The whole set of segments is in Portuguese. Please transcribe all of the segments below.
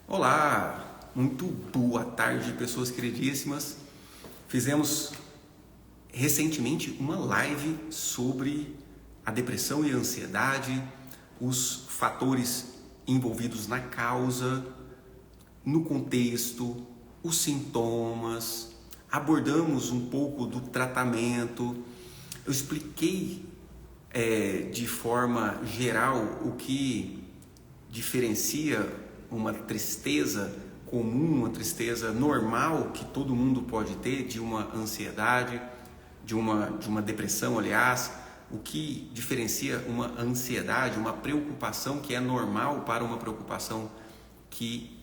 Olá, muito boa tarde, pessoas queridíssimas. Fizemos recentemente uma live sobre a depressão e a ansiedade, os fatores envolvidos na causa, no contexto, os sintomas. Abordamos um pouco do tratamento. Eu expliquei de forma geral o que diferencia uma tristeza comum, uma tristeza normal que todo mundo pode ter, de uma ansiedade, de uma depressão, aliás, o que diferencia uma ansiedade, uma preocupação que é normal para uma preocupação que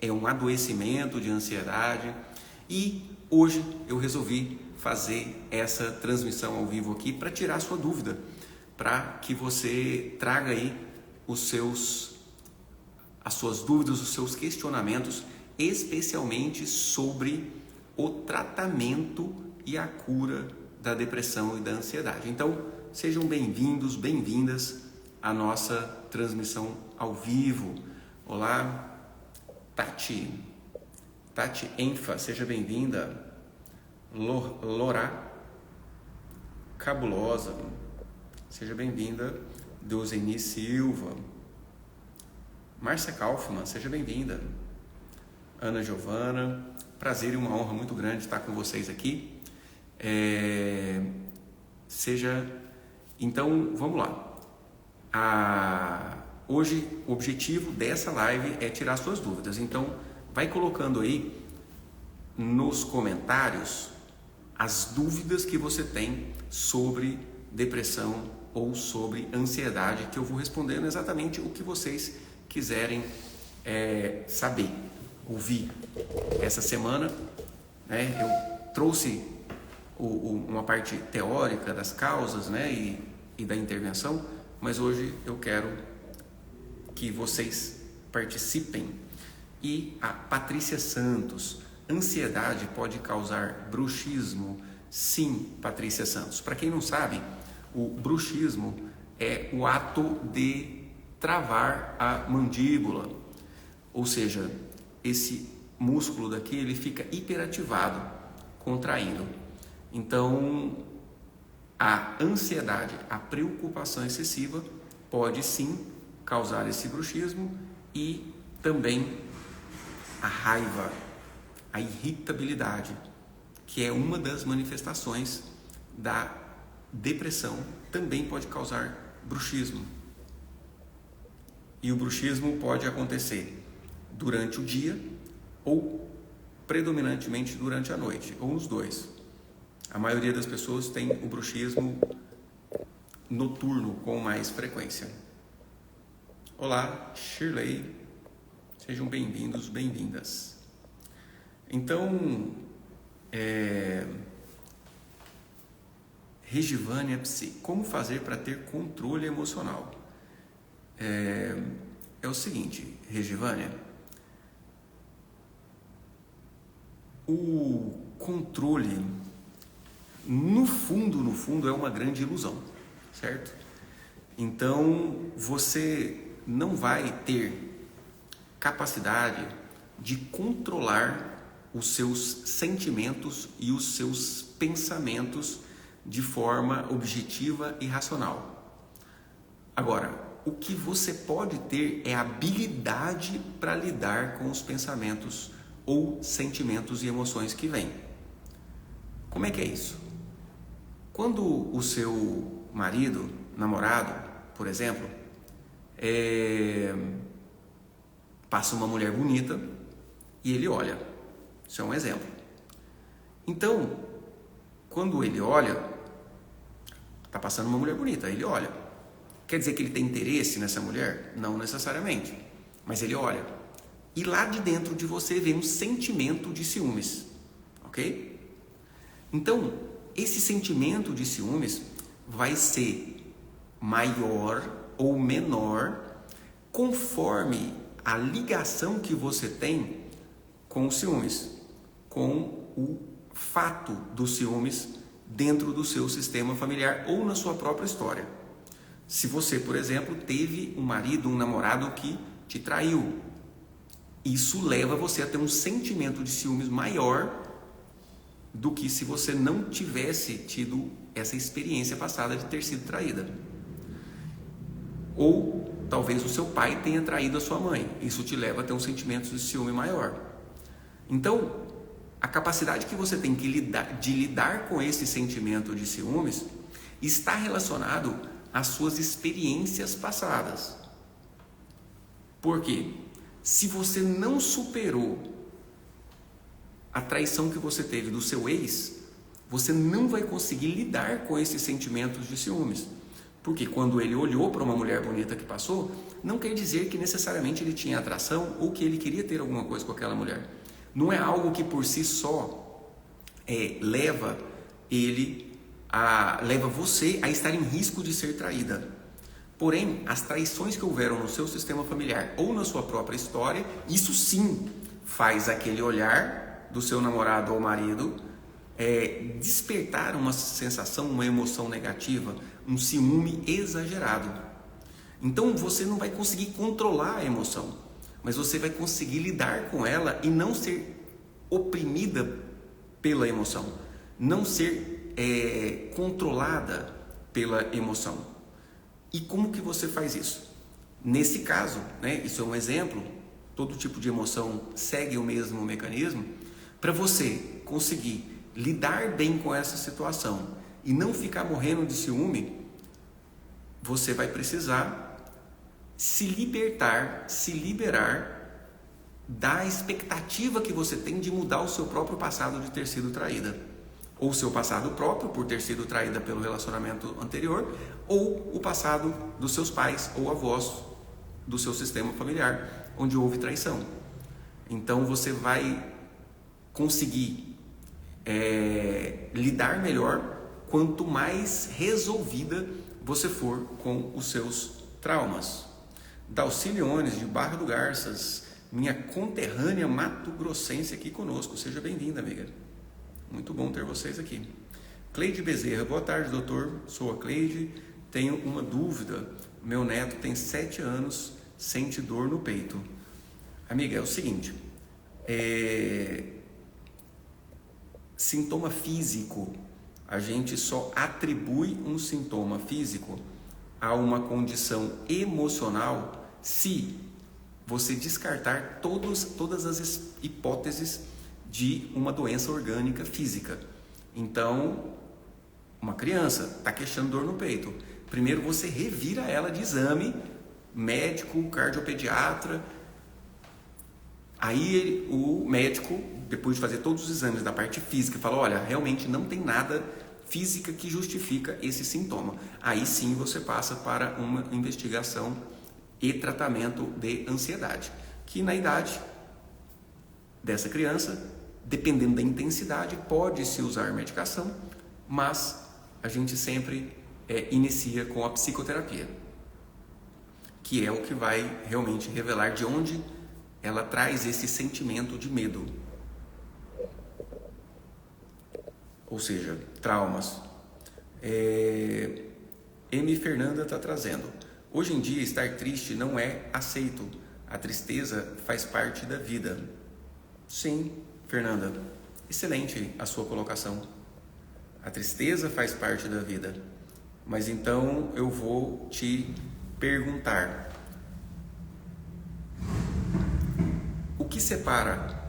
é um adoecimento de ansiedade. E hoje eu resolvi fazer essa transmissão ao vivo aqui para tirar a sua dúvida, para que você traga aí as suas dúvidas, os seus questionamentos, especialmente sobre o tratamento e a cura da depressão e da ansiedade. Então, sejam bem-vindos, bem-vindas à nossa transmissão ao vivo. Olá, Tati Enfa, seja bem-vinda. Lora Cabulosa, seja bem-vinda. Deuseni Silva, Márcia Kaufmann, seja bem-vinda. Ana Giovana, prazer e uma honra muito grande estar com vocês aqui. Então, vamos lá. Hoje, o objetivo dessa live é tirar suas dúvidas. Então, vai colocando aí nos comentários as dúvidas que você tem sobre depressão ou sobre ansiedade, que eu vou respondendo exatamente o que vocês quiserem saber, ouvir. Essa semana, eu trouxe uma parte teórica das causas, e da intervenção, mas hoje eu quero que vocês participem. E a Patrícia Santos: ansiedade pode causar bruxismo? Sim, Patrícia Santos. Para quem não sabe, o bruxismo é o ato de travar a mandíbula, ou seja, esse músculo daqui ele fica hiperativado, contraindo. Então, a ansiedade, a preocupação excessiva pode sim causar esse bruxismo, e também a raiva, a irritabilidade, que é uma das manifestações da depressão, também pode causar bruxismo. E o bruxismo pode acontecer durante o dia ou predominantemente durante a noite, ou os dois. A maioria das pessoas tem o bruxismo noturno com mais frequência. Olá, Shirley, sejam bem-vindos, bem-vindas. Então, Regivânia Psi, como fazer para ter controle emocional? É o seguinte, Regivânia, o controle, no fundo, é uma grande ilusão, certo? Então, você não vai ter capacidade de controlar os seus sentimentos e os seus pensamentos de forma objetiva e racional. Agora, o que você pode ter é habilidade para lidar com os pensamentos ou sentimentos e emoções que vêm. Como é que é isso? Quando o seu marido, namorado, por exemplo, passa uma mulher bonita e ele olha, isso é um exemplo. Então, quando ele olha, está passando uma mulher bonita, ele olha. Quer dizer que ele tem interesse nessa mulher? Não necessariamente, mas ele olha. E lá de dentro de você vem um sentimento de ciúmes, ok? Então, esse sentimento de ciúmes vai ser maior ou menor conforme a ligação que você tem com os ciúmes, com o fato dos ciúmes dentro do seu sistema familiar ou na sua própria história. Se você, por exemplo, teve um marido, um namorado que te traiu, Isso leva você a ter um sentimento de ciúmes maior do que se você não tivesse tido essa experiência passada de ter sido traída. Ou talvez o seu pai tenha traído a sua mãe. Isso te leva a ter um sentimento de ciúme maior. Então, a capacidade que você tem de lidar com esse sentimento de ciúmes está relacionado às suas experiências passadas. Por quê? Se você não superou a traição que você teve do seu ex, você não vai conseguir lidar com esses sentimentos de ciúmes. Porque quando ele olhou para uma mulher bonita que passou, não quer dizer que necessariamente ele tinha atração ou que ele queria ter alguma coisa com aquela mulher. Não é algo que por si só leva você a estar em risco de ser traída. Porém, as traições que houveram no seu sistema familiar ou na sua própria história, isso sim faz aquele olhar do seu namorado ou marido despertar uma sensação, uma emoção negativa, um ciúme exagerado. Então você não vai conseguir controlar a emoção, mas você vai conseguir lidar com ela e não ser oprimida pela emoção, não ser controlada pela emoção. E como que você faz isso? Nesse caso, isso é um exemplo, todo tipo de emoção segue o mesmo mecanismo. Para você conseguir lidar bem com essa situação e não ficar morrendo de ciúme, você vai precisar se libertar, se liberar da expectativa que você tem de mudar o seu próprio passado de ter sido traída. Ou o seu passado próprio, por ter sido traída pelo relacionamento anterior, ou o passado dos seus pais ou avós do seu sistema familiar, onde houve traição. Então você vai conseguir lidar melhor quanto mais resolvida você for com os seus traumas. Dalciliones de Barra do Garças, minha conterrânea mato-grossense aqui conosco. Seja bem-vinda, amiga. Muito bom ter vocês aqui. Cleide Bezerra, boa tarde, doutor. Sou a Cleide. Tenho uma dúvida. Meu neto tem 7 anos, sente dor no peito. Amiga, é o seguinte. Sintoma físico. A gente só atribui um sintoma físico a uma condição emocional se você descartar todas as hipóteses de uma doença orgânica física. Então, uma criança está queixando dor no peito. Primeiro você revira ela de exame, médico, cardiopediatra. Aí o médico, depois de fazer todos os exames da parte física, fala, olha, realmente não tem nada física que justifica esse sintoma. Aí sim você passa para uma investigação e tratamento de ansiedade, que na idade dessa criança, dependendo da intensidade, pode-se usar medicação, mas a gente sempre inicia com a psicoterapia, que é o que vai realmente revelar de onde ela traz esse sentimento de medo. Ou seja, traumas. M. Fernanda está trazendo. Hoje em dia, estar triste não é aceito. A tristeza faz parte da vida. Sim, Fernanda. Excelente a sua colocação. A tristeza faz parte da vida. Mas então eu vou te perguntar. O que separa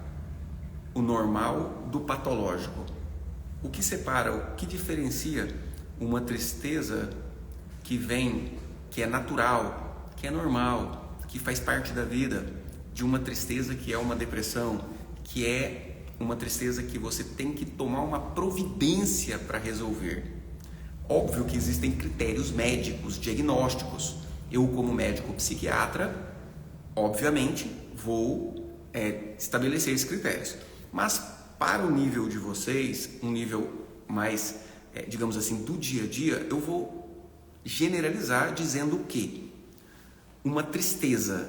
o normal do patológico? O que separa, o que diferencia uma tristeza que vem, que é natural, que é normal, que faz parte da vida, de uma tristeza que é uma depressão, que é uma tristeza que você tem que tomar uma providência para resolver? Óbvio que existem critérios médicos, diagnósticos. Eu, como médico psiquiatra, obviamente vou estabelecer esses critérios. Mas para o nível de vocês, um nível mais, digamos assim, do dia a dia, eu vou generalizar dizendo o quê? Uma tristeza,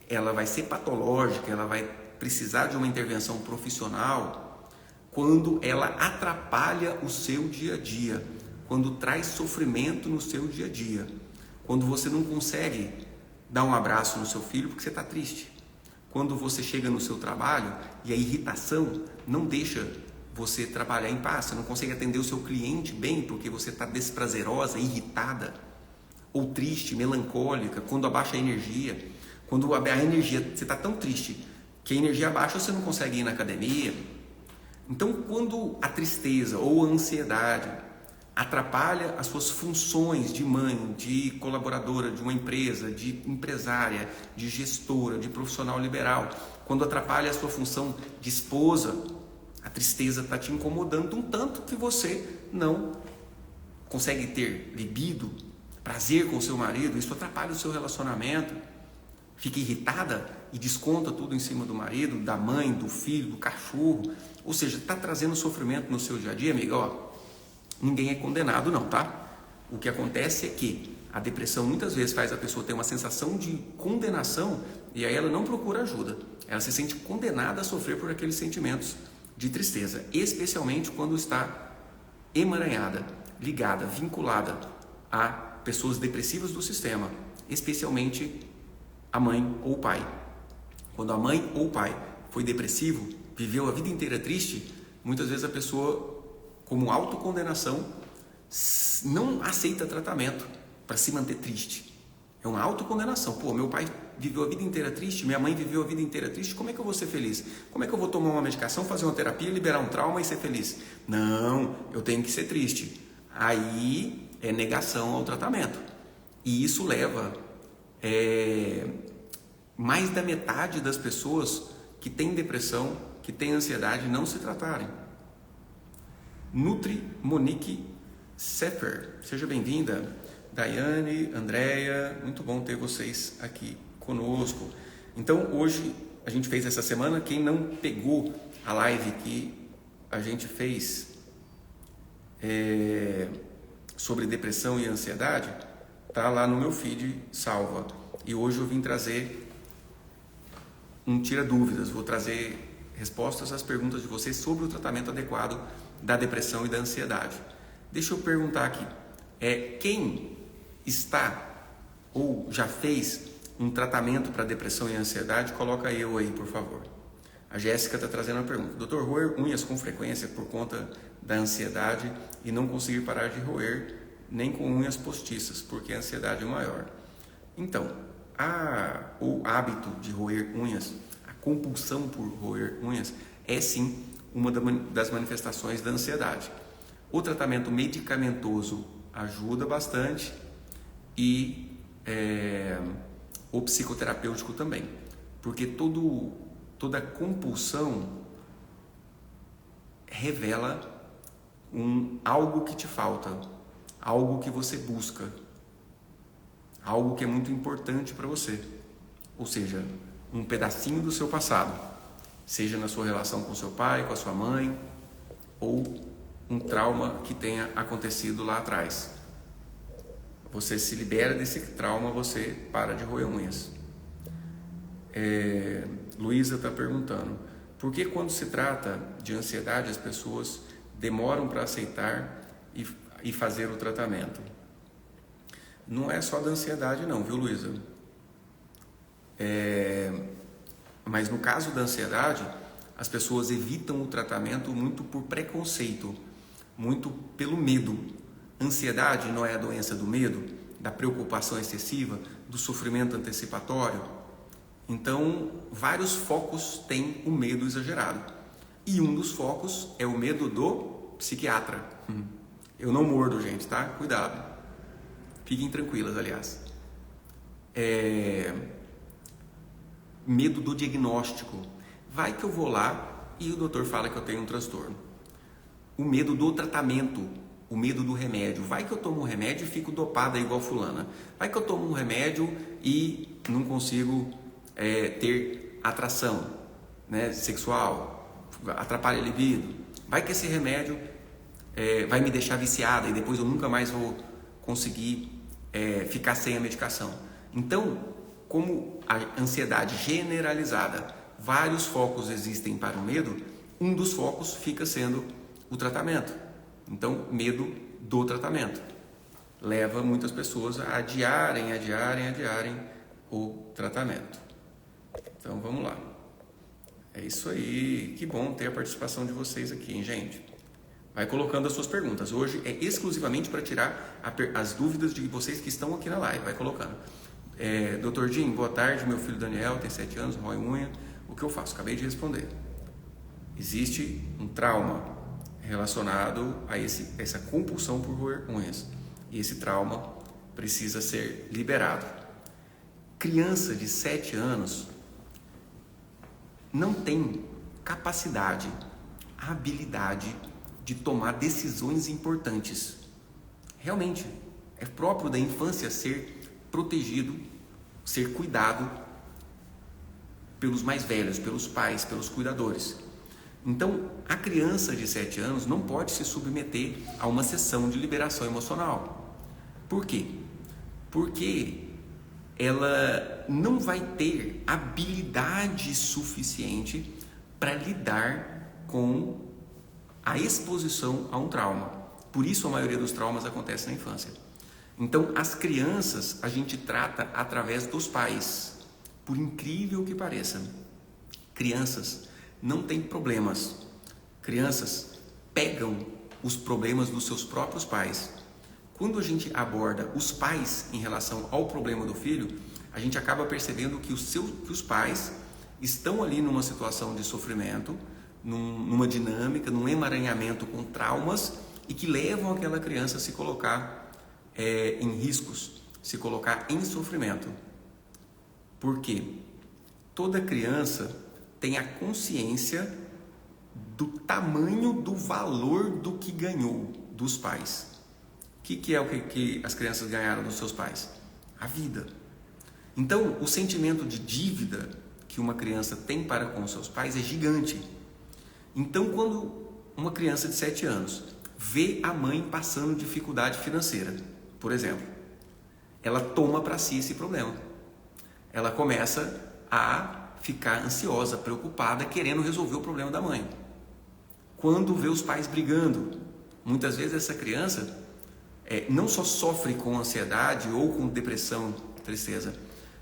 ela vai ser patológica, ela vai precisar de uma intervenção profissional quando ela atrapalha o seu dia a dia, quando traz sofrimento no seu dia a dia, quando você não consegue dar um abraço no seu filho porque você está triste, quando você chega no seu trabalho e a irritação não deixa você trabalhar em paz, você não consegue atender o seu cliente bem porque você está desprazerosa, irritada, ou triste, melancólica, quando abaixa a energia. Quando a energia, você está tão triste que a energia abaixa, você não consegue ir na academia. Então, quando a tristeza ou a ansiedade atrapalha as suas funções de mãe, de colaboradora de uma empresa, de empresária, de gestora, de profissional liberal, quando atrapalha a sua função de esposa, a tristeza está te incomodando um tanto que você não consegue ter libido, prazer com o seu marido, isso atrapalha o seu relacionamento, fica irritada e desconta tudo em cima do marido, da mãe, do filho, do cachorro, ou seja, está trazendo sofrimento no seu dia a dia, amiga, ó, ninguém é condenado não, tá? O que acontece é que a depressão muitas vezes faz a pessoa ter uma sensação de condenação e aí ela não procura ajuda, ela se sente condenada a sofrer por aqueles sentimentos de tristeza, especialmente quando está emaranhada, ligada, vinculada a pessoas depressivas do sistema, especialmente a mãe ou o pai. Quando a mãe ou o pai foi depressivo, viveu a vida inteira triste, muitas vezes a pessoa, como autocondenação, não aceita tratamento para se manter triste. É uma autocondenação. Pô, meu pai viveu a vida inteira triste, minha mãe viveu a vida inteira triste, como é que eu vou ser feliz? Como é que eu vou tomar uma medicação, fazer uma terapia, liberar um trauma e ser feliz? Não, eu tenho que ser triste. Aí é negação ao tratamento. E isso leva mais da metade das pessoas que têm depressão, que têm ansiedade, não se tratarem. Nutri Monique Seffer, seja bem-vinda. Daiane, Andréia, muito bom ter vocês aqui conosco. Então, hoje a gente fez essa semana, quem não pegou a live que a gente fez sobre depressão e ansiedade, tá lá no meu feed salva. E hoje eu vim trazer um tira dúvidas, vou trazer respostas às perguntas de vocês sobre o tratamento adequado da depressão e da ansiedade. Deixa eu perguntar aqui, quem está ou já fez um tratamento para depressão e ansiedade, coloca eu aí, por favor. A Jéssica está trazendo uma pergunta. Doutor, roer unhas com frequência por conta da ansiedade e não conseguir parar de roer nem com unhas postiças, porque a ansiedade é maior. Então, o hábito de roer unhas, a compulsão por roer unhas, é sim uma das manifestações da ansiedade. O tratamento medicamentoso ajuda bastante e o psicoterapêutico também, porque toda compulsão revela algo que te falta, algo que você busca, algo que é muito importante para você, ou seja, um pedacinho do seu passado, seja na sua relação com seu pai, com a sua mãe, ou um trauma que tenha acontecido lá atrás. Você se libera desse trauma, você para de roer unhas. Luísa está perguntando, por que quando se trata de ansiedade as pessoas demoram para aceitar e fazer o tratamento? Não é só da ansiedade não, viu, Luísa? Mas no caso da ansiedade, as pessoas evitam o tratamento muito por preconceito, muito pelo medo. Ansiedade não é a doença do medo, da preocupação excessiva, do sofrimento antecipatório. Então, vários focos têm o medo exagerado. E um dos focos é o medo do psiquiatra. Eu não mordo, gente, tá? Cuidado. Fiquem tranquilas, aliás. Medo do diagnóstico. Vai que eu vou lá e o doutor fala que eu tenho um transtorno. O medo do tratamento, o medo do remédio. Vai que eu tomo um remédio e fico dopada igual fulana. Vai que eu tomo um remédio e não consigo ter atração, né, sexual, atrapalha a libido. Vai que esse remédio vai me deixar viciada e depois eu nunca mais vou conseguir ficar sem a medicação. Então, como a ansiedade generalizada, vários focos existem para o medo, um dos focos fica sendo o tratamento. Então, medo do tratamento leva muitas pessoas a adiarem o tratamento. Então vamos lá. É isso aí. Que bom ter a participação de vocês aqui, hein, gente? Vai colocando as suas perguntas. Hoje é exclusivamente para tirar as dúvidas de vocês que estão aqui na live. Vai colocando. Dr. Jim, boa tarde. Meu filho Daniel tem 7 anos, rói unha. O que eu faço? Acabei de responder. Existe um trauma relacionado a essa compulsão por roer unhas. E esse trauma precisa ser liberado. Criança de 7 anos não tem capacidade, habilidade de tomar decisões importantes. Realmente, é próprio da infância ser protegido, ser cuidado pelos mais velhos, pelos pais, pelos cuidadores. Então, a criança de 7 anos não pode se submeter a uma sessão de liberação emocional. Por quê? Porque ela não vai ter habilidade suficiente para lidar com a exposição a um trauma. Por isso a maioria dos traumas acontece na infância. Então, as crianças a gente trata através dos pais. Por incrível que pareça, crianças não têm problemas. Crianças pegam os problemas dos seus próprios pais. Quando a gente aborda os pais em relação ao problema do filho, a gente acaba percebendo que os pais estão ali numa situação de sofrimento, numa dinâmica, num emaranhamento com traumas e que levam aquela criança a se colocar em riscos, se colocar em sofrimento. Por quê? Toda criança tem a consciência do tamanho do valor do que ganhou dos pais. O que é o que as crianças ganharam dos seus pais? A vida. Então, o sentimento de dívida que uma criança tem para com os seus pais é gigante. Então, quando uma criança de 7 anos vê a mãe passando dificuldade financeira, por exemplo, ela toma para si esse problema. Ela começa a ficar ansiosa, preocupada, querendo resolver o problema da mãe. Quando vê os pais brigando, muitas vezes essa criança não só sofre com ansiedade ou com depressão, tristeza.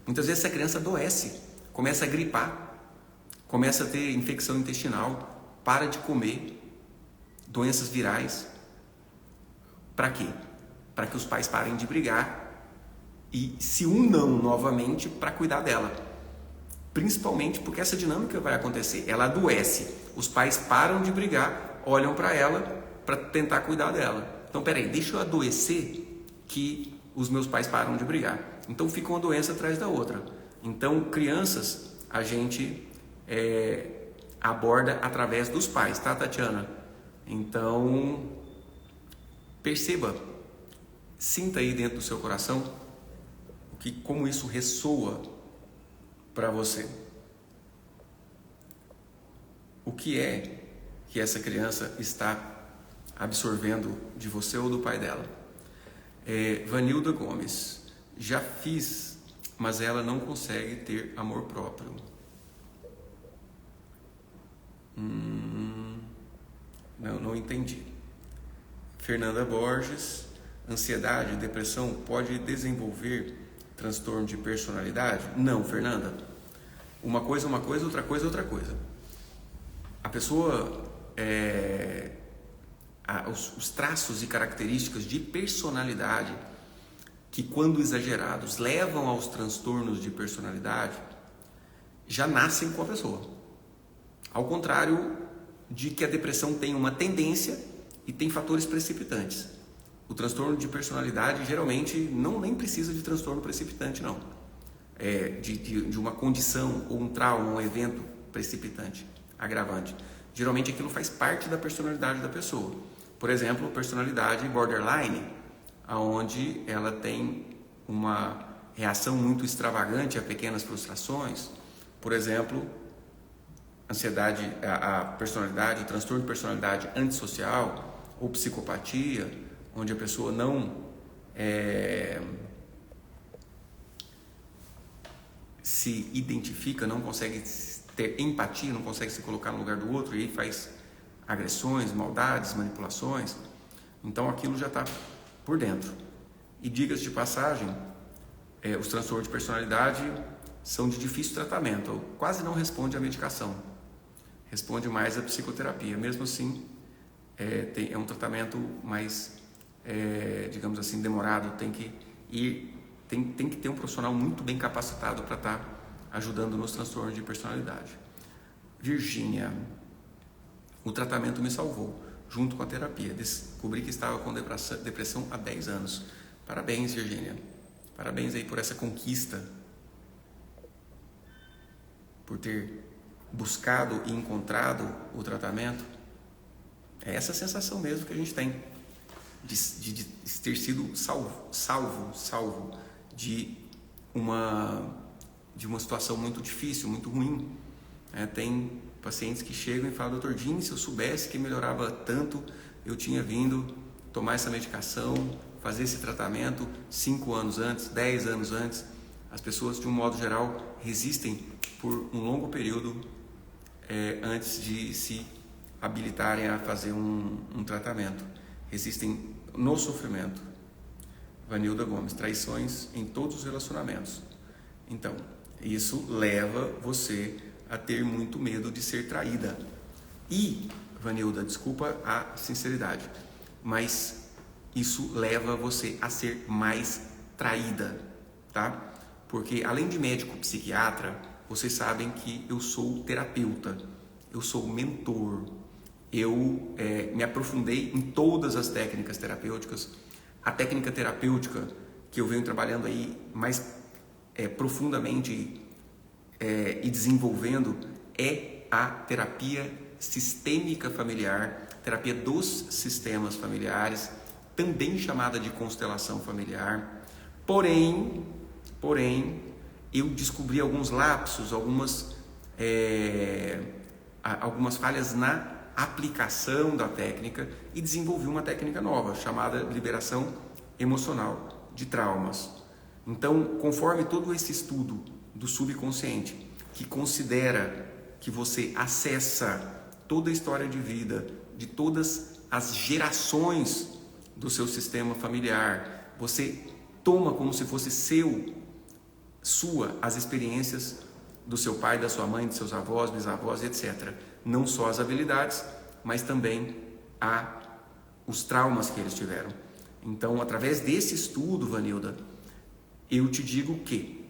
Muitas vezes essa criança adoece, começa a gripar, começa a ter infecção intestinal, para de comer, doenças virais. Para quê? Para que os pais parem de brigar e se unam novamente para cuidar dela. Principalmente porque essa dinâmica vai acontecer. Ela adoece, os pais param de brigar, olham para ela para tentar cuidar dela. Então, peraí, deixa eu adoecer que os meus pais param de brigar. Então, fica uma doença atrás da outra. Então, crianças, a gente aborda através dos pais, tá, Tatiana? Então, perceba, sinta aí dentro do seu coração como isso ressoa para você. O que é que essa criança está absorvendo de você ou do pai dela? Vanilda Gomes, já fiz, mas ela não consegue ter amor próprio. Não entendi. Fernanda Borges, ansiedade, depressão pode desenvolver transtorno de personalidade? Não, Fernanda. Uma coisa é uma coisa, outra coisa é outra coisa. A pessoa, os traços e características de personalidade que, quando exagerados, levam aos transtornos de personalidade, já nascem com a pessoa. Ao contrário de que a depressão tem uma tendência e tem fatores precipitantes. O transtorno de personalidade geralmente nem precisa de transtorno precipitante, não. De uma condição ou um trauma, um evento precipitante, agravante. Geralmente aquilo faz parte da personalidade da pessoa. Por exemplo, personalidade borderline, onde ela tem uma reação muito extravagante a pequenas frustrações. Por exemplo, ansiedade, a personalidade, o transtorno de personalidade antissocial ou psicopatia, onde a pessoa não se identifica, não consegue ter empatia, não consegue se colocar no lugar do outro e aí faz agressões, maldades, manipulações. Então aquilo já está por dentro. E diga-se de passagem, os transtornos de personalidade são de difícil tratamento, quase não responde à medicação, responde mais à psicoterapia. Mesmo assim, é um tratamento mais, digamos assim, demorado. Tem que ter um profissional muito bem capacitado para estar ajudando nos transtornos de personalidade. Virgínia, o tratamento me salvou, junto com a terapia. Descobri que estava com depressão há 10 anos. Parabéns, Virgínia. Parabéns aí por essa conquista, por ter buscado e encontrado o tratamento. É essa sensação mesmo que a gente tem de ter sido salvo de uma situação muito difícil, muito ruim. Tem pacientes que chegam e falam: Dr. Jim, se eu soubesse que melhorava tanto, eu tinha vindo tomar essa medicação, fazer esse tratamento 5 anos antes, 10 anos antes. As pessoas, de um modo geral, resistem por um longo período antes de se habilitarem a fazer um tratamento. Resistem no sofrimento. Vanilda Gomes, traições em todos os relacionamentos. Então, isso leva você a ter muito medo de ser traída. E, Vanilda, desculpa a sinceridade, mas isso leva você a ser mais traída, tá? Porque além de médico psiquiatra, vocês sabem que eu sou terapeuta, eu sou mentor, eu me aprofundei em todas as técnicas terapêuticas. A técnica terapêutica que eu venho trabalhando aí mais profundamente e desenvolvendo é a terapia sistêmica familiar, terapia dos sistemas familiares, também chamada de constelação familiar. Porém, eu descobri alguns lapsos, algumas falhas na aplicação da técnica e desenvolvi uma técnica nova chamada liberação emocional de traumas. Então, conforme todo esse estudo do subconsciente, que considera que você acessa toda a história de vida de todas as gerações do seu sistema familiar, você toma como se fosse sua as experiências do seu pai, da sua mãe, de seus avós, bisavós, etc. Não só as habilidades, mas também os traumas que eles tiveram. Então, através desse estudo, Vanilda, eu te digo que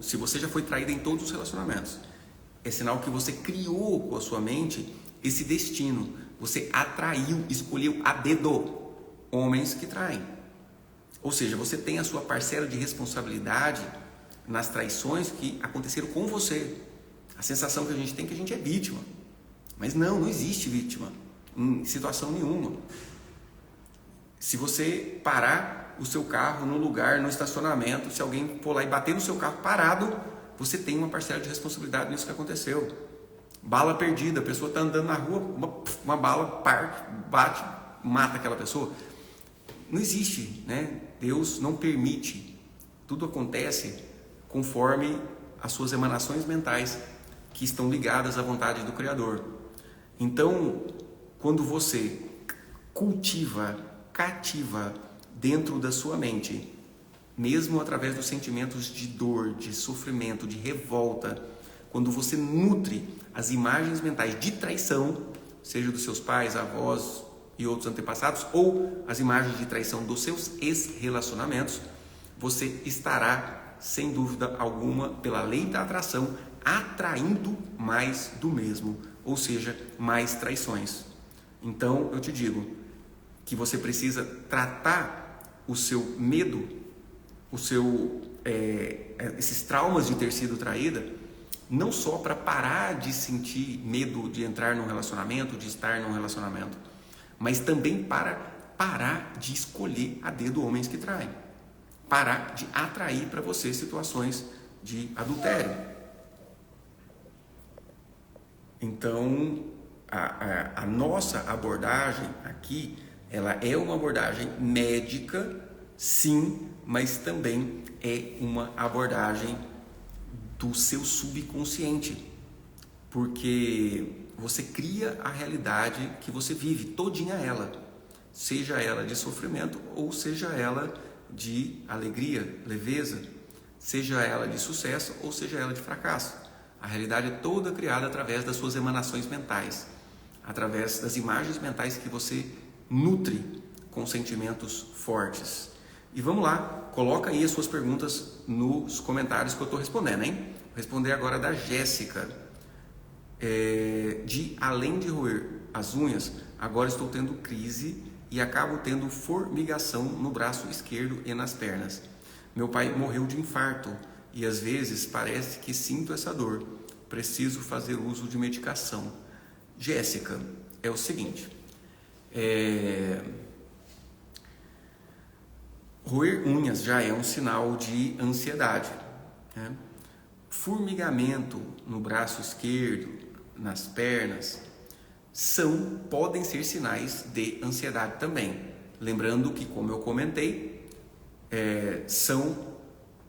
se você já foi traída em todos os relacionamentos, é sinal que você criou com a sua mente esse destino. Você atraiu, escolheu a dedo homens que traem. Ou seja, você tem a sua parcela de responsabilidade nas traições que aconteceram com você. A sensação que a gente tem é que a gente é vítima. Mas não existe vítima em situação nenhuma. Se você parar o seu carro no lugar, no estacionamento, se alguém for lá e bater no seu carro parado, você tem uma parcela de responsabilidade nisso que aconteceu. Bala perdida, a pessoa está andando na rua, uma bala bate, mata aquela pessoa. Não existe, né? Deus não permite. Tudo acontece conforme as suas emanações mentais que estão ligadas à vontade do Criador. Então, quando você cativa dentro da sua mente, mesmo através dos sentimentos de dor, de sofrimento, de revolta, quando você nutre as imagens mentais de traição, seja dos seus pais, avós e outros antepassados, ou as imagens de traição dos seus ex-relacionamentos, você estará, sem dúvida alguma, pela lei da atração, atraindo mais do mesmo, ou seja, mais traições. Então, eu te digo que você precisa tratar o seu medo, esses traumas de ter sido traída, não só para parar de sentir medo de entrar num relacionamento, de estar num relacionamento, mas também para parar de escolher a dedo homens que traem, parar de atrair para você situações de adultério. Então, a nossa abordagem aqui, ela é uma abordagem médica, sim, mas também é uma abordagem do seu subconsciente, porque você cria a realidade que você vive, todinha ela, seja ela de sofrimento ou seja ela de alegria, leveza, seja ela de sucesso ou seja ela de fracasso. A realidade é toda criada através das suas emanações mentais, através das imagens mentais que você nutre com sentimentos fortes. E vamos lá, coloca aí as suas perguntas nos comentários que eu estou respondendo, hein? Vou responder agora da Jéssica. Além de roer as unhas, agora estou tendo crise e acabo tendo formigação no braço esquerdo e nas pernas. Meu pai morreu de infarto e às vezes parece que sinto essa dor. Preciso fazer uso de medicação. Jéssica, é o seguinte, roer unhas já é um sinal de ansiedade, né? Formigamento no braço esquerdo, nas pernas, podem ser sinais de ansiedade também. Lembrando que, como eu comentei,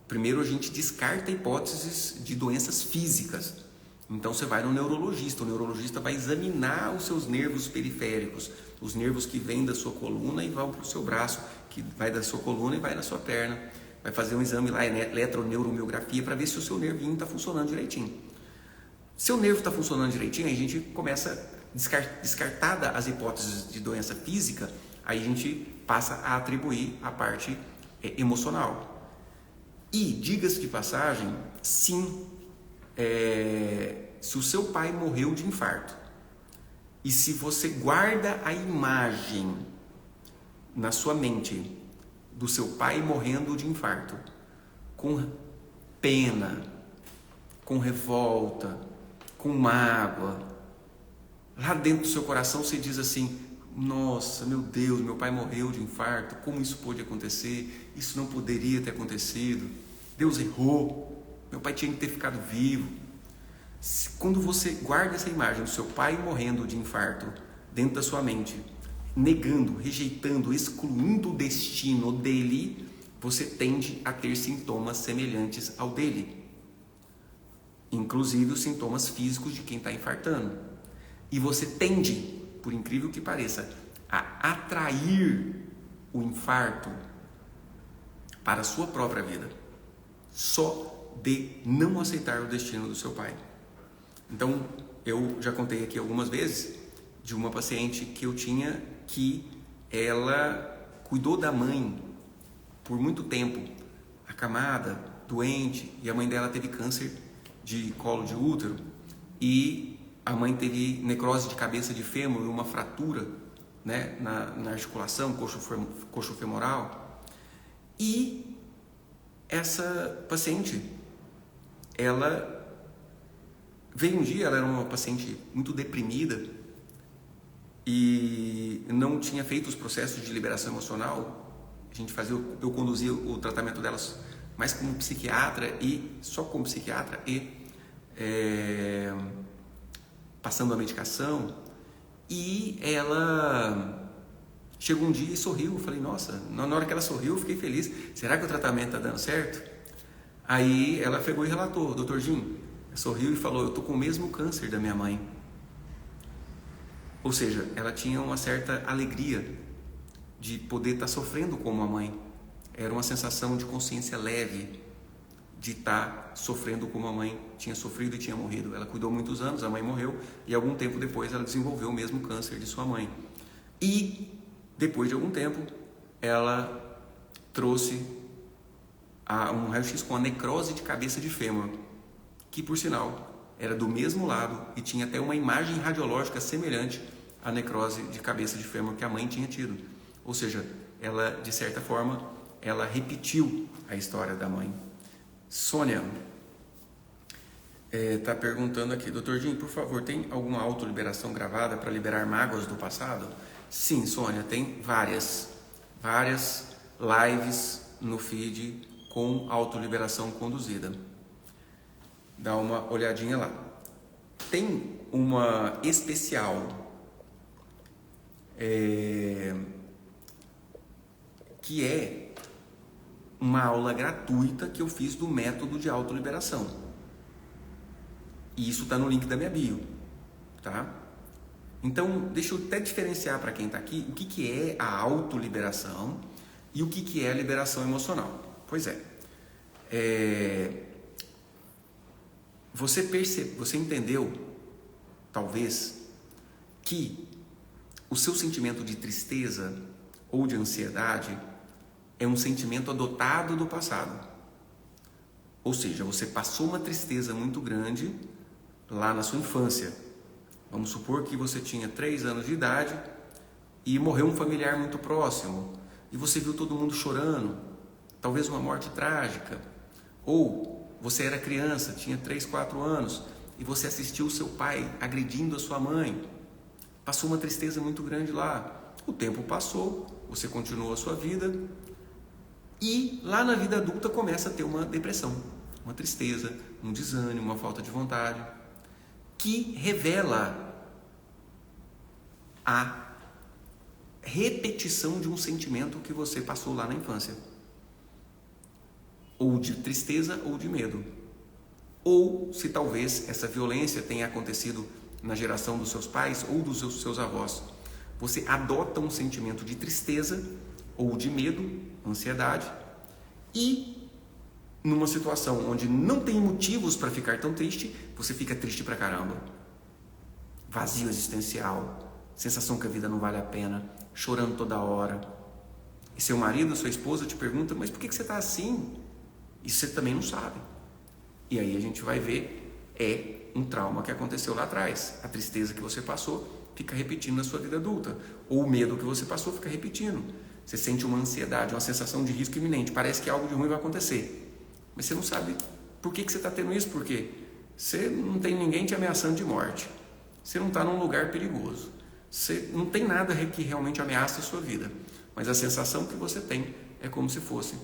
primeiro a gente descarta hipóteses de doenças físicas. Então você vai no neurologista, o neurologista vai examinar os seus nervos periféricos, os nervos que vêm da sua coluna e vão para o seu braço, que vai da sua coluna e vai na sua perna. Vai fazer um exame lá, eletroneuromiografia, para ver se o seu nervinho está funcionando direitinho. Se o nervo está funcionando direitinho, aí a gente começa, descartada as hipóteses de doença física, aí a gente passa a atribuir a parte emocional. E, diga-se de passagem, sim, se o seu pai morreu de infarto e se você guarda a imagem na sua mente do seu pai morrendo de infarto, com pena, com revolta, com mágoa, lá dentro do seu coração você diz assim: nossa, meu Deus, meu pai morreu de infarto, como isso pôde acontecer? Isso não poderia ter acontecido, Deus errou, meu pai tinha que ter ficado vivo. Quando você guarda essa imagem do seu pai morrendo de infarto dentro da sua mente, negando, rejeitando, excluindo o destino dele, você tende a ter sintomas semelhantes ao dele, inclusive os sintomas físicos de quem está infartando. E você tende, por incrível que pareça, a atrair o infarto para a sua própria vida, só de não aceitar o destino do seu pai. Então, eu já contei aqui algumas vezes de uma paciente que eu tinha, que ela cuidou da mãe por muito tempo, acamada, doente, e a mãe dela teve câncer de colo de útero, e a mãe teve necrose de cabeça de fêmur, uma fratura, né, na articulação, coxo femoral. E essa paciente, ela veio um dia, ela era uma paciente muito deprimida e não tinha feito os processos de liberação emocional. Eu conduzia o tratamento delas mais como psiquiatra e só como psiquiatra e passando a medicação. E ela chegou um dia e sorriu. Eu falei, nossa, na hora que ela sorriu eu fiquei feliz. Será que o tratamento está dando certo? Aí ela pegou e relatou: doutor Jim, sorriu e falou, eu estou com o mesmo câncer da minha mãe. Ou seja, ela tinha uma certa alegria de poder estar sofrendo como a mãe. Era uma sensação de consciência leve de estar sofrendo como a mãe tinha sofrido e tinha morrido. Ela cuidou muitos anos, a mãe morreu, e algum tempo depois ela desenvolveu o mesmo câncer de sua mãe. E depois de algum tempo ela trouxe um raio-x com a necrose de cabeça de fêmur, que por sinal era do mesmo lado e tinha até uma imagem radiológica semelhante à necrose de cabeça de fêmur que a mãe tinha tido. Ou seja, ela, de certa forma, ela repetiu a história da mãe. Sônia está perguntando aqui, doutor Jim, por favor, tem alguma autoliberação gravada para liberar mágoas do passado? Sim, Sônia, tem várias lives no feed com autoliberação conduzida. Dá uma olhadinha lá. Tem uma especial que é uma aula gratuita que eu fiz do método de autoliberação. E isso está no link da minha bio, tá? Então, deixa eu até diferenciar para quem está aqui o que é a autoliberação e o que é a liberação emocional. Pois é. Você entendeu, talvez, que o seu sentimento de tristeza ou de ansiedade é um sentimento adotado do passado. Ou seja, você passou uma tristeza muito grande lá na sua infância. Vamos supor que você tinha 3 anos de idade e morreu um familiar muito próximo e você viu todo mundo chorando, talvez uma morte trágica. Ou você era criança, tinha 3, 4 anos e você assistiu o seu pai agredindo a sua mãe. Passou uma tristeza muito grande lá. O tempo passou, você continuou a sua vida e lá na vida adulta começa a ter uma depressão, uma tristeza, um desânimo, uma falta de vontade, que revela a repetição de um sentimento que você passou lá na infância, ou de tristeza ou de medo, ou se talvez essa violência tenha acontecido na geração dos seus pais ou dos seus avós. Você adota um sentimento de tristeza ou de medo, ansiedade, e numa situação onde não tem motivos para ficar tão triste, você fica triste pra caramba. Vazio existencial, sensação que a vida não vale a pena, chorando toda hora. E seu marido, sua esposa te pergunta, mas por que você está assim? E você também não sabe. E aí a gente vai ver, é um trauma que aconteceu lá atrás. A tristeza que você passou fica repetindo na sua vida adulta. Ou o medo que você passou fica repetindo. Você sente uma ansiedade, uma sensação de risco iminente. Parece que algo de ruim vai acontecer. Mas você não sabe por que você está tendo isso. Porque você não tem ninguém te ameaçando de morte. Você não está num lugar perigoso. Você não tem nada que realmente ameaça a sua vida. Mas a sensação que você tem é como se fosse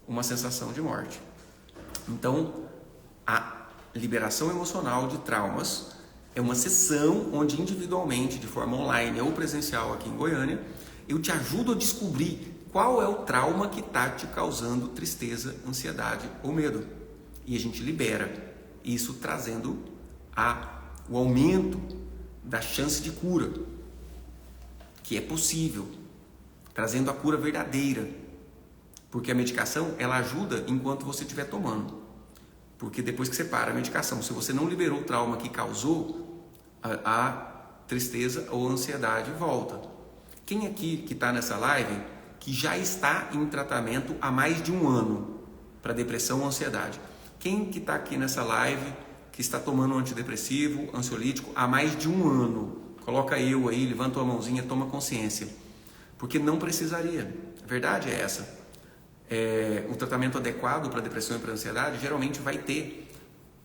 uma sensação de morte. Então, a liberação emocional de traumas é uma sessão onde individualmente, de forma online ou presencial aqui em Goiânia, eu te ajudo a descobrir qual é o trauma que está te causando tristeza, ansiedade ou medo. E a gente libera isso, trazendo o aumento da chance de cura, que é possível, trazendo a cura verdadeira. Porque a medicação, ela ajuda enquanto você estiver tomando. Porque depois que você para a medicação, se você não liberou o trauma que causou, a tristeza ou a ansiedade volta. Quem aqui que está nessa live, que já está em tratamento há mais de 1 ano para depressão ou ansiedade? Quem que está aqui nessa live que está tomando um antidepressivo, ansiolítico há mais de 1 ano? Coloca eu aí, levanta a mãozinha, toma consciência. Porque não precisaria. A verdade é essa. O tratamento adequado para depressão e para ansiedade geralmente vai ter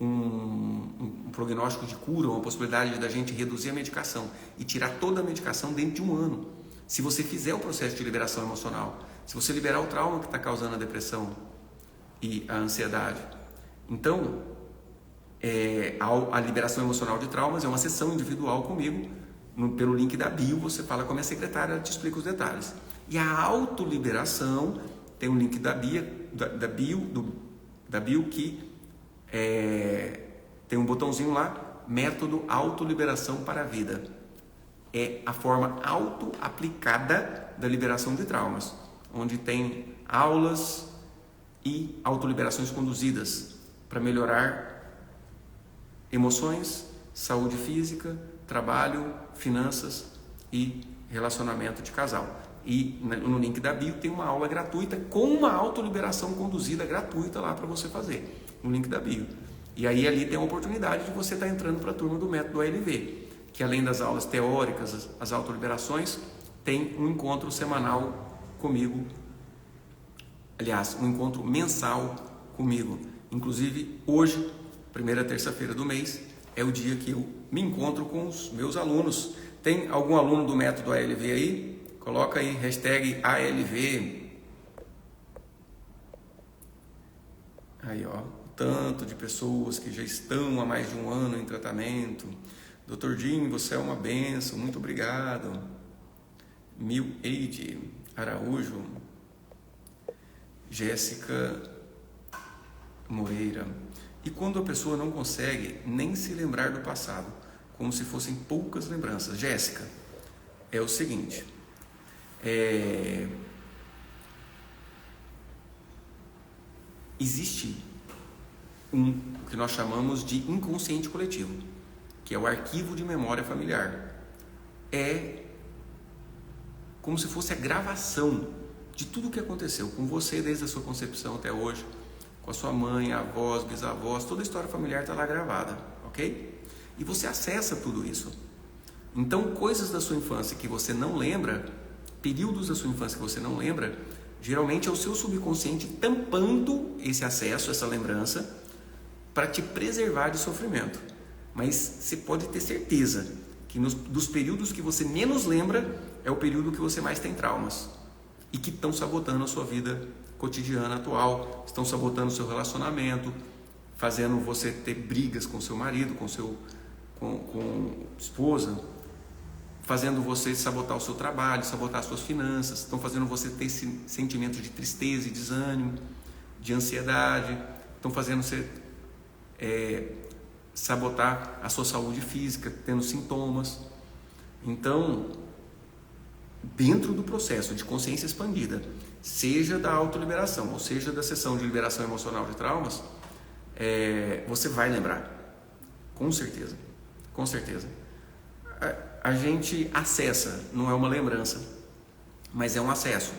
um prognóstico de cura, uma possibilidade da gente reduzir a medicação e tirar toda a medicação dentro de 1 ano. Se você fizer o processo de liberação emocional, se você liberar o trauma que está causando a depressão e a ansiedade. Então, a liberação emocional de traumas é uma sessão individual comigo. Pelo link da bio, você fala com a minha secretária, ela te explica os detalhes. E a autoliberação tem um link da bio que tem um botãozinho lá, método autoliberação para a vida. É a forma auto-aplicada da liberação de traumas, onde tem aulas e autoliberações conduzidas para melhorar emoções, saúde física, trabalho, finanças e relacionamento de casal. E no link da bio tem uma aula gratuita com uma autoliberação conduzida gratuita lá para você fazer, no link da bio. E aí ali tem a oportunidade de você estar entrando para a turma do método ALV, que além das aulas teóricas, as autoliberações, tem um encontro semanal comigo, aliás, um encontro mensal comigo. Inclusive hoje, primeira terça-feira do mês, é o dia que eu me encontro com os meus alunos. Tem algum aluno do método ALV aí? Coloca aí, hashtag ALV. Aí, ó, tanto de pessoas que já estão há mais de 1 ano em tratamento. Dr. Jim, você é uma benção, muito obrigado. Mil Eide Araújo. Jéssica Moreira. E quando a pessoa não consegue nem se lembrar do passado, como se fossem poucas lembranças. Jéssica, é o seguinte... Existe o que nós chamamos de inconsciente coletivo, que é o arquivo de memória familiar. É como se fosse a gravação de tudo o que aconteceu com você desde a sua concepção até hoje, com a sua mãe, avós, bisavós, toda a história familiar está lá gravada, ok? E você acessa tudo isso. Então, coisas da sua infância que você não lembra, períodos da sua infância que você não lembra, geralmente é o seu subconsciente tampando esse acesso, essa lembrança, para te preservar de sofrimento. Mas você pode ter certeza que dos períodos que você menos lembra, é o período que você mais tem traumas e que estão sabotando a sua vida cotidiana atual, estão sabotando o seu relacionamento, fazendo você ter brigas com seu marido, com esposa, fazendo você sabotar o seu trabalho, sabotar as suas finanças, estão fazendo você ter esse sentimento de tristeza e desânimo, de ansiedade, estão fazendo você sabotar a sua saúde física, tendo sintomas. Então, dentro do processo de consciência expandida, seja da autoliberação, ou seja da sessão de liberação emocional de traumas, você vai lembrar, com certeza, com certeza. A gente acessa, não é uma lembrança, mas é um acesso.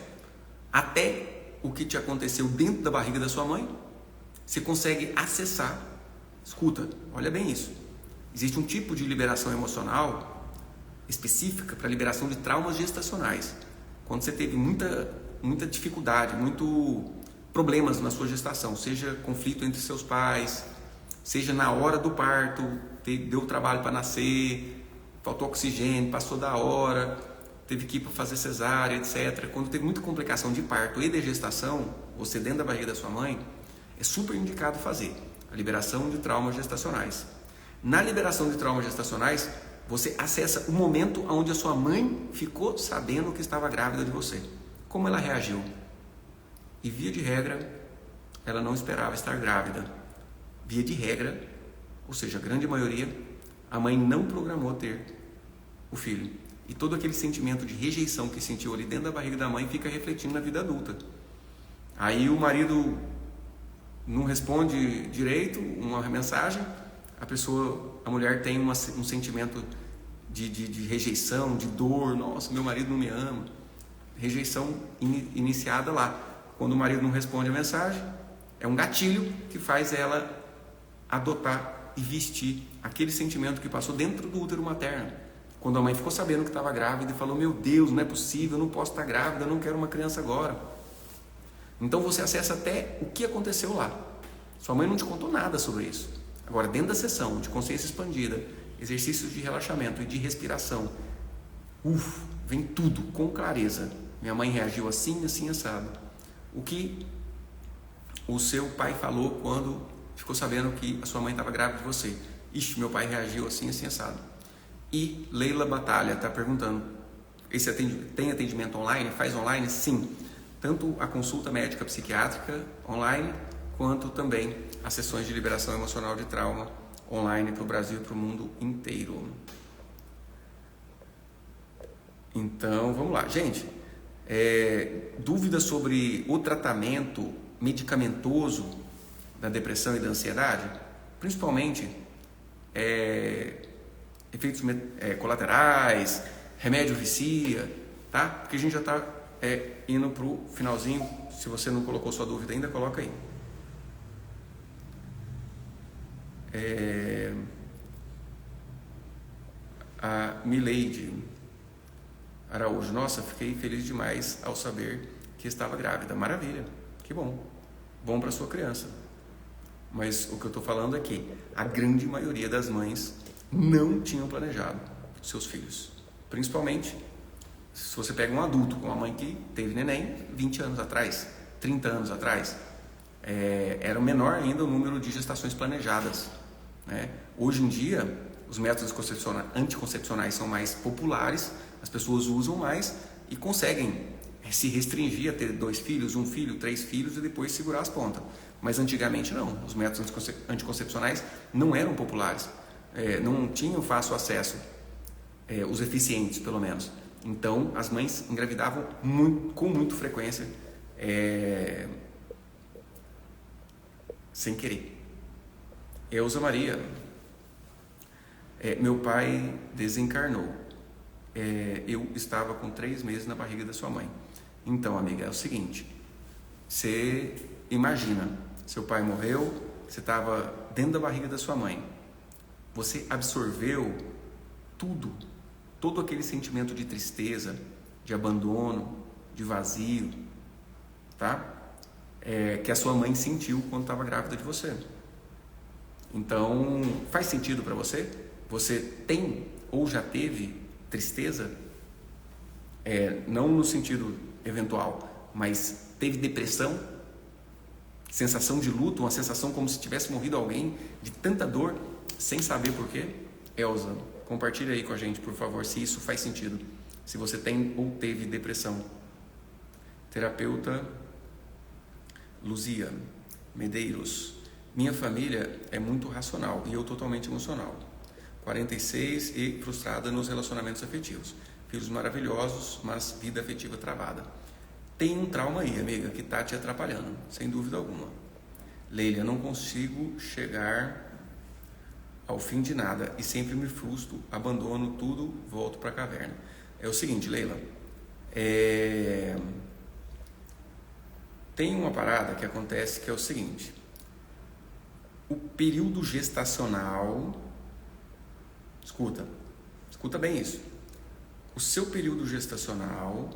Até o que te aconteceu dentro da barriga da sua mãe, você consegue acessar. Escuta, olha bem isso. Existe um tipo de liberação emocional específica para liberação de traumas gestacionais. Quando você teve muita dificuldade, muito problemas na sua gestação, seja conflito entre seus pais, seja na hora do parto, deu trabalho para nascer, faltou oxigênio, passou da hora, teve que ir para fazer cesárea, etc. Quando teve muita complicação de parto e de gestação, você dentro da barriga da sua mãe, é super indicado fazer a liberação de traumas gestacionais. Na liberação de traumas gestacionais, você acessa o momento onde a sua mãe ficou sabendo que estava grávida de você. Como ela reagiu? E via de regra, ela não esperava estar grávida. Via de regra, ou seja, a grande maioria, a mãe não programou ter o filho. E todo aquele sentimento de rejeição que sentiu ali dentro da barriga da mãe fica refletindo na vida adulta. Aí o marido não responde direito uma mensagem, a mulher tem um sentimento de rejeição, de dor. Nossa, meu marido não me ama. Rejeição iniciada lá. Quando o marido não responde a mensagem, é um gatilho que faz ela adotar e vestir aquele sentimento que passou dentro do útero materno. Quando a mãe ficou sabendo que estava grávida e falou: meu Deus, não é possível, eu não posso estar grávida, eu não quero uma criança agora. Então você acessa até o que aconteceu lá. Sua mãe não te contou nada sobre isso. Agora, dentro da sessão de consciência expandida, exercícios de relaxamento e de respiração, vem tudo com clareza. Minha mãe reagiu assim, assim, assado. O que o seu pai falou quando ficou sabendo que a sua mãe estava grávida de você? Ixi, meu pai reagiu assim, assim, assado. E Leila Batalha está perguntando: tem atendimento online? Faz online? Sim. Tanto a consulta médica psiquiátrica online, quanto também as sessões de liberação emocional de trauma online para o Brasil e para o mundo inteiro. Então, vamos lá. Gente, dúvidas sobre o tratamento medicamentoso da depressão e da ansiedade? Principalmente efeitos colaterais, remédio vicia, tá? Porque a gente já está indo para o finalzinho. Se você não colocou sua dúvida ainda, coloca aí. A Mileide Araújo: nossa, fiquei feliz demais ao saber que estava grávida. Maravilha, que bom. Bom para sua criança. Mas o que eu estou falando é que a grande maioria das mães não tinham planejado seus filhos. Principalmente se você pega um adulto, com uma mãe que teve neném 20 anos atrás, 30 anos atrás, era menor ainda o número de gestações planejadas, né? Hoje em dia, os métodos anticoncepcionais são mais populares, as pessoas usam mais e conseguem se restringir a ter 2 filhos, 1 filho, 3 filhos e depois segurar as pontas. Mas antigamente não, os métodos anticoncepcionais não eram populares, não tinham fácil acesso, os eficientes pelo menos. Então as mães engravidavam com muita frequência, sem querer. Elza Maria, meu pai desencarnou. Eu estava com 3 meses na barriga da sua mãe. Então, amiga, é o seguinte, você imagina, seu pai morreu, você estava dentro da barriga da sua mãe, você absorveu tudo, todo aquele sentimento de tristeza, de abandono, de vazio, tá? Que a sua mãe sentiu quando estava grávida de você. Então, faz sentido para você? Você tem ou já teve tristeza? Não no sentido eventual, mas teve depressão? Sensação de luto, uma sensação como se tivesse morrido alguém, de tanta dor, sem saber por quê? Elza, compartilha aí com a gente, por favor, se isso faz sentido. Se você tem ou teve depressão. Terapeuta Luzia Medeiros. Minha família é muito racional e eu totalmente emocional. 46 e frustrada nos relacionamentos afetivos. Filhos maravilhosos, mas vida afetiva travada. Tem um trauma aí, amiga, que está te atrapalhando, sem dúvida alguma. Leila, não consigo chegar ao fim de nada e sempre me frustro, abandono tudo, volto para a caverna. É o seguinte, Leila, tem uma parada que acontece que é o seguinte, o período gestacional, escuta bem isso, o seu período gestacional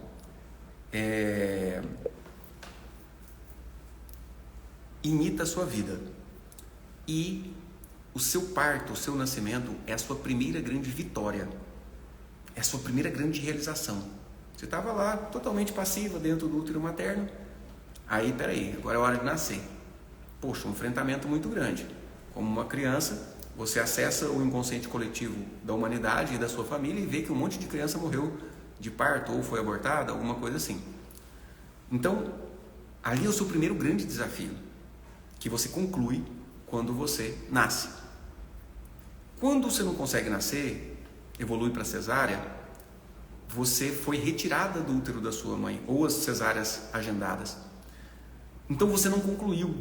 imita a sua vida e o seu parto, o seu nascimento é a sua primeira grande vitória, é a sua primeira grande realização. Você estava lá totalmente passiva dentro do útero materno, aí peraí, agora é hora de nascer. Poxa, um enfrentamento muito grande. Como uma criança, você acessa o inconsciente coletivo da humanidade e da sua família e vê que um monte de criança morreu de parto ou foi abortada, alguma coisa assim. Então, ali é o seu primeiro grande desafio, que você conclui quando você nasce. Quando você não consegue nascer, evolui para cesárea, você foi retirada do útero da sua mãe, ou as cesáreas agendadas. Então você não concluiu,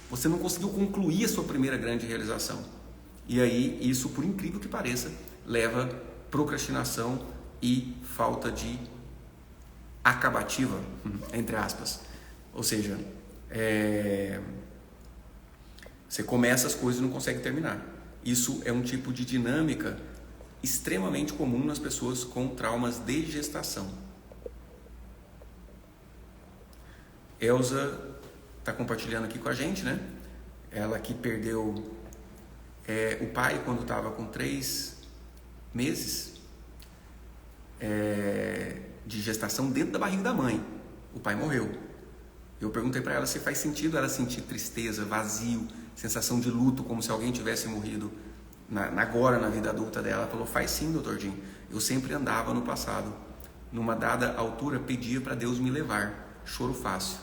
você não conseguiu concluir a sua primeira grande realização. E aí, isso, por incrível que pareça, leva procrastinação e falta de acabativa, entre aspas. Ou seja, você começa as coisas e não consegue terminar. Isso é um tipo de dinâmica extremamente comum nas pessoas com traumas de gestação. Elza está compartilhando aqui com a gente, né? Ela que perdeu o pai quando estava com 3 meses de gestação dentro da barriga da mãe. O pai morreu. Eu perguntei para ela se faz sentido ela sentir tristeza, vazio, sensação de luto, como se alguém tivesse morrido agora na vida adulta dela. Ela falou, faz sim, doutor Jim. Eu sempre andava no passado. Numa dada altura, pedia para Deus me levar. Choro fácil.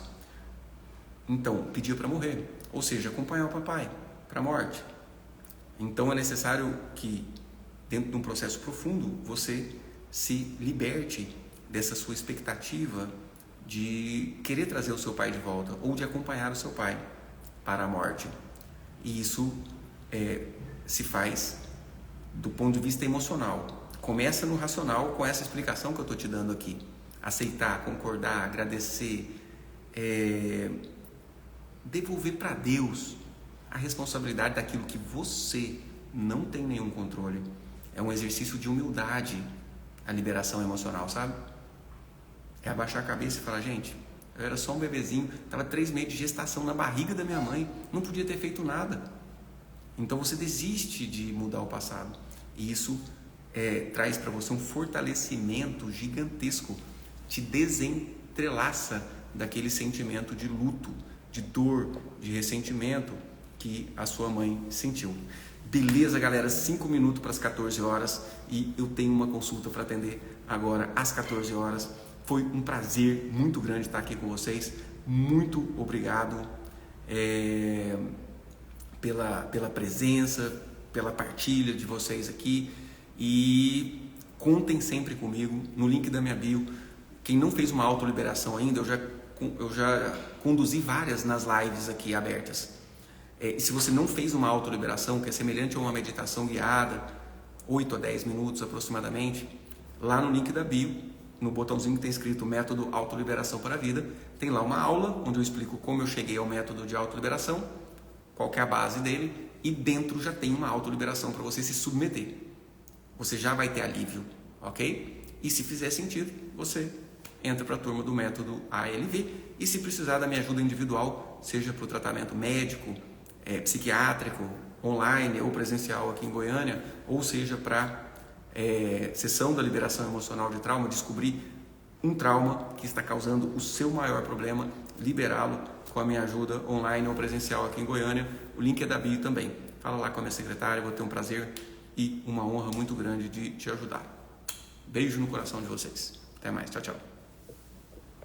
Então, pedia para morrer. Ou seja, acompanhar o papai para a morte. Então, é necessário que, dentro de um processo profundo, você se liberte dessa sua expectativa de querer trazer o seu pai de volta ou de acompanhar o seu pai para a morte. E isso se faz do ponto de vista emocional. Começa no racional com essa explicação que eu estou te dando aqui. Aceitar, concordar, agradecer, devolver para Deus a responsabilidade daquilo que você não tem nenhum controle. É um exercício de humildade a liberação emocional, sabe? É abaixar a cabeça e falar, gente, eu era só um bebezinho, estava 3 meses de gestação na barriga da minha mãe, não podia ter feito nada. Então você desiste de mudar o passado. E isso traz para você um fortalecimento gigantesco, te desentrelaça daquele sentimento de luto, de dor, de ressentimento que a sua mãe sentiu. Beleza, galera, 5 minutos para as 14 horas e eu tenho uma consulta para atender agora às 14 horas. Foi um prazer muito grande estar aqui com vocês. Muito obrigado pela presença, pela partilha de vocês aqui. E contem sempre comigo no link da minha bio. Quem não fez uma autoliberação ainda, eu já conduzi várias nas lives aqui abertas. E se você não fez uma autoliberação, que é semelhante a uma meditação guiada, 8 a 10 minutos aproximadamente, lá no link da bio, no botãozinho que tem escrito Método Autoliberação para a Vida, tem lá uma aula onde eu explico como eu cheguei ao método de autoliberação, qual que é a base dele, e dentro já tem uma autoliberação para você se submeter. Você já vai ter alívio, ok? E se fizer sentido, você entra para a turma do método ALV, e se precisar da minha ajuda individual, seja para o tratamento médico, psiquiátrico, online ou presencial aqui em Goiânia, ou seja para sessão da liberação emocional de trauma, descobrir um trauma que está causando o seu maior problema, liberá-lo com a minha ajuda online ou presencial aqui em Goiânia. O link é da bio também. Fala lá com a minha secretária, vou ter um prazer e uma honra muito grande de te ajudar. Beijo no coração de vocês. Até mais. Tchau, tchau.